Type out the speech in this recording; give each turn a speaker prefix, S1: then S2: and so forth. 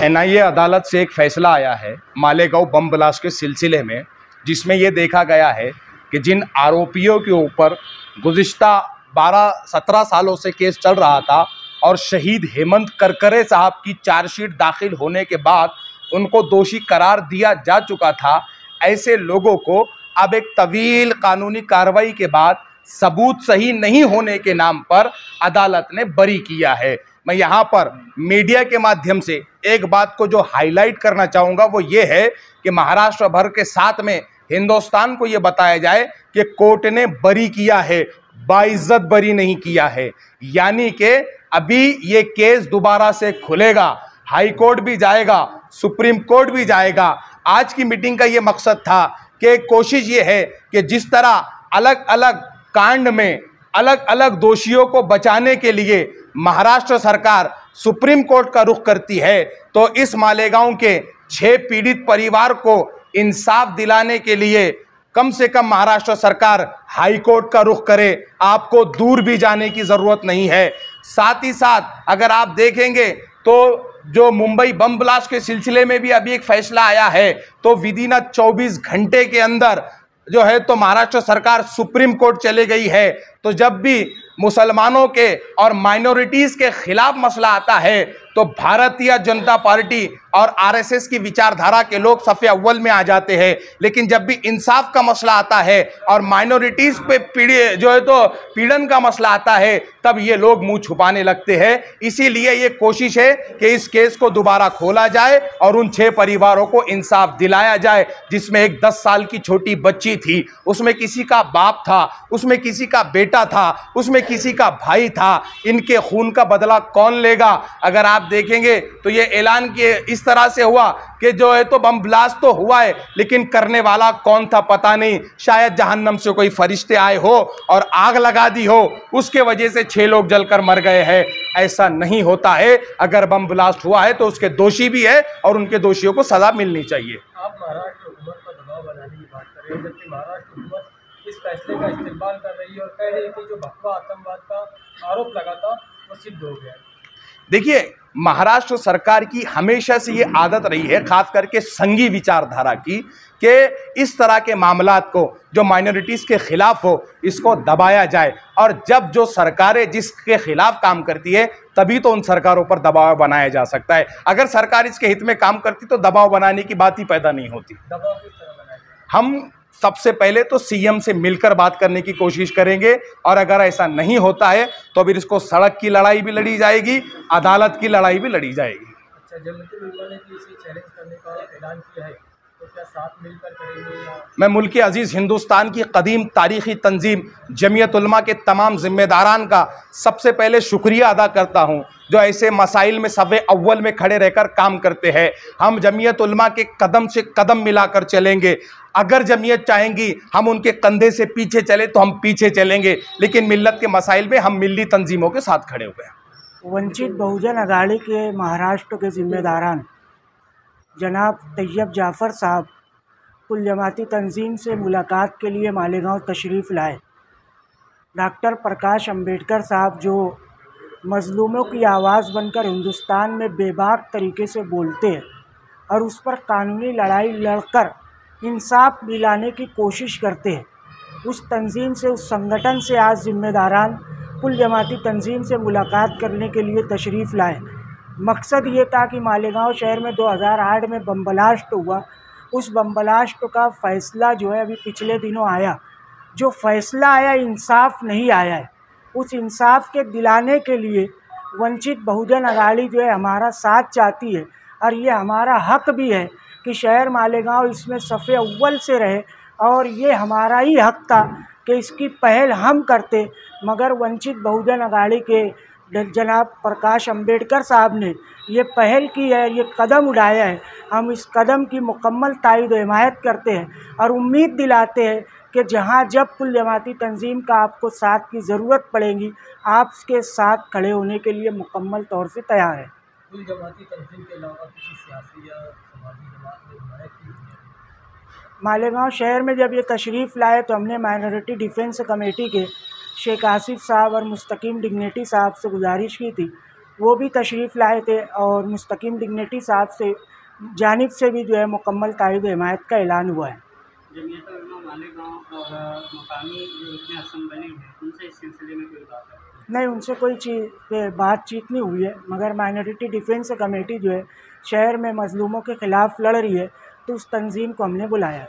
S1: NIA अदालत से एक फैसला आया है मालेगांव बम ब्लास्ट के सिलसिले में, जिसमें ये देखा गया है कि जिन आरोपियों के ऊपर गुज़िश्ता 12-17 सालों से केस चल रहा था और शहीद हेमंत करकरे साहब की चार्जशीट दाखिल होने के बाद उनको दोषी करार दिया जा चुका था, ऐसे लोगों को अब एक तवील कानूनी कार्रवाई के बाद सबूत सही नहीं होने के नाम पर अदालत ने बरी किया है। मैं यहाँ पर मीडिया के माध्यम से एक बात को जो हाईलाइट करना चाहूँगा वो ये है कि महाराष्ट्र भर के साथ में हिंदुस्तान को ये बताया जाए कि कोर्ट ने बरी किया है, बाइज्जत बरी नहीं किया है। यानी कि अभी ये केस दोबारा से खुलेगा, हाई कोर्ट भी जाएगा, सुप्रीम कोर्ट भी जाएगा। आज की मीटिंग का ये मकसद था कि कोशिश ये है कि जिस तरह अलग अलग कांड में अलग अलग दोषियों को बचाने के लिए महाराष्ट्र सरकार सुप्रीम कोर्ट का रुख करती है, तो इस मालेगांव के 6 पीड़ित परिवार को इंसाफ दिलाने के लिए कम से कम महाराष्ट्र सरकार हाई कोर्ट का रुख करे। आपको दूर भी जाने की जरूरत नहीं है। साथ ही साथ अगर आप देखेंगे तो जो मुंबई बम ब्लास्ट के सिलसिले में भी अभी एक फैसला आया है, तो विदिन 24 घंटे के अंदर जो है तो महाराष्ट्र सरकार सुप्रीम कोर्ट चले गई है। तो जब भी मुसलमानों के और माइनॉरिटीज के खिलाफ मसला आता है तो भारतीय जनता पार्टी और आरएसएस की विचारधारा के लोग सफ़े अव्वल में आ जाते हैं, लेकिन जब भी इंसाफ का मसला आता है और माइनॉरिटीज पे पीड़न का मसला आता है तब ये लोग मुंह छुपाने लगते हैं। इसीलिए ये कोशिश है कि इस केस को दोबारा खोला जाए और उन 6 परिवारों को इंसाफ दिलाया जाए, जिसमें एक 10 साल की छोटी बच्ची थी, उसमें किसी का बाप था, उसमें किसी का बेटा था, उसमें किसी का भाई था। इनके खून का बदला कौन लेगा? अगर आप देखेंगे तो ये ऐलान किए इस तरह से हुआ कि जो है तो बम ब्लास्ट तो हुआ है, लेकिन करने वाला कौन था पता नहीं। शायद जहन्नम से कोई फरिश्ते आए हो और आग लगा दी हो, उसके वजह से 6 लोग जलकर मर गए हैं। ऐसा नहीं होता है। अगर बम ब्लास्ट हुआ है तो उसके दोषी भी है और उनके दोषियों को सजा मिलनी चाहिए।
S2: आप महाराष्ट्र हुकूमत पर दबाव बनाने की बात कर रहे हैं, जबकि महाराष्ट्र हुकूमत इस फैसले का इस्तेमाल कर रही है और कह रही है कि जो भगवा आतंकवाद का आरोप लगा था वो सिद्ध हो गया है।
S1: देखिए, महाराष्ट्र सरकार की हमेशा से ये आदत रही है, खास करके संघी विचारधारा की, कि इस तरह के मामलात को जो माइनॉरिटीज़ के खिलाफ हो इसको दबाया जाए। और जब जो सरकारें जिसके खिलाफ काम करती है तभी तो उन सरकारों पर दबाव बनाया जा सकता है। अगर सरकार इसके हित में काम करती तो दबाव बनाने की बात ही पैदा नहीं होती।
S2: दबाव किस तरह बनाया जाए?
S1: हम सबसे पहले तो सीएम से मिलकर बात करने की कोशिश करेंगे, और अगर ऐसा नहीं होता है तो फिर इसको सड़क की लड़ाई भी लड़ी जाएगी, अदालत की लड़ाई भी लड़ी जाएगी।
S2: अच्छा, जमीयत उलमा ने भी इसे चैलेंज करने का ऐलान किया है, तो क्या साथ मिलकर करेंगे या?
S1: मैं मुल्क अजीज़ हिंदुस्तान की कदीम तारीख़ी तंजीम जमीयत उलमा के तमाम ज़िम्मेदारान का सबसे पहले शुक्रिया अदा करता हूँ जो ऐसे मसाइल में सफ़े अव्वल में खड़े रहकर काम करते हैं। हम जमीयत उलमा के कदम से कदम मिलाकर चलेंगे। अगर जमीयत चाहेंगी हम उनके कंधे से पीछे चले तो हम पीछे चलेंगे, लेकिन मिल्लत के मसाइल में हम मिल्ली तंजीमों के साथ खड़े हुए हैं।
S3: वंचित बहुजन अघाड़ी के महाराष्ट्र के ज़िम्मेदारान जनाब तैयब जाफ़र साहब कुल जमाती तंजीम से मुलाकात के लिए मालेगांव तशरीफ़ लाए। डॉक्टर प्रकाश अंबेडकर साहब जो मज़लूमों की आवाज़ बनकर हिंदुस्तान में बेबाक तरीके से बोलते हैं और उस पर कानूनी लड़ाई लड़कर इंसाफ दिलाने की कोशिश करते हैं, उस तंजीम से, उस संगठन से आज ज़िम्मेदारान कुल जमाती तंजीम से मुलाकात करने के लिए तशरीफ़ लाए। मकसद ये था कि मालेगांव शहर में 2008 में बम ब्लास्ट हुआ, उस बम ब्लास्ट का फ़ैसला जो है अभी पिछले दिनों आया, जो फ़ैसला आया इंसाफ नहीं आया है। उस इंसाफ के दिलाने के लिए वंचित बहुजन अघाड़ी जो है हमारा साथ चाहती है, और ये हमारा हक भी है कि शहर मालेगांव इसमें सफ़े अव्वल से रहे, और ये हमारा ही हक था कि इसकी पहल हम करते, मगर वंचित बहुजन अघाड़ी के जनाब प्रकाश अंबेडकर साहब ने ये पहल की है, ये कदम उठाया है। हम इस कदम की मुकम्मल तायद हिमायत करते हैं और उम्मीद दिलाते हैं कि जहां जब कुल जमाती तंजीम का आपको साथ की ज़रूरत पड़ेगी, आपके साथ खड़े होने के लिए मुकम्मल तौर से तैयार है।
S2: कुल जमाती तंजीम के अलावा किसी सियासी या समाजी जमात ने हिमायत की है?
S3: मालेगांव शहर में जब ये तशरीफ़ लाए तो हमने माइनॉरिटी डिफेंस कमेटी के शेख आसिफ साहब और मुस्तकीम डिग्नेटी साहब से गुजारिश की थी। वो भी तशरीफ़ लाए थे और मुस्तकीम डिग्निटी साहब से जानिब से भी जो है मुकम्मल तायद हिमायत का ऐलान हुआ है।
S4: जमीयत उलमा मालेगांव और मकामी जो रुकन असम्बली हैं उनसे इस सिलसिले में कोई बात है?
S3: नहीं, उनसे कोई चीज़ पे बातचीत नहीं हुई है, मगर माइनॉरिटी डिफेंस कमेटी जो है शहर में मज़लूमों के ख़िलाफ़ लड़ रही है, तो उस तंजीम को हमने बुलाया।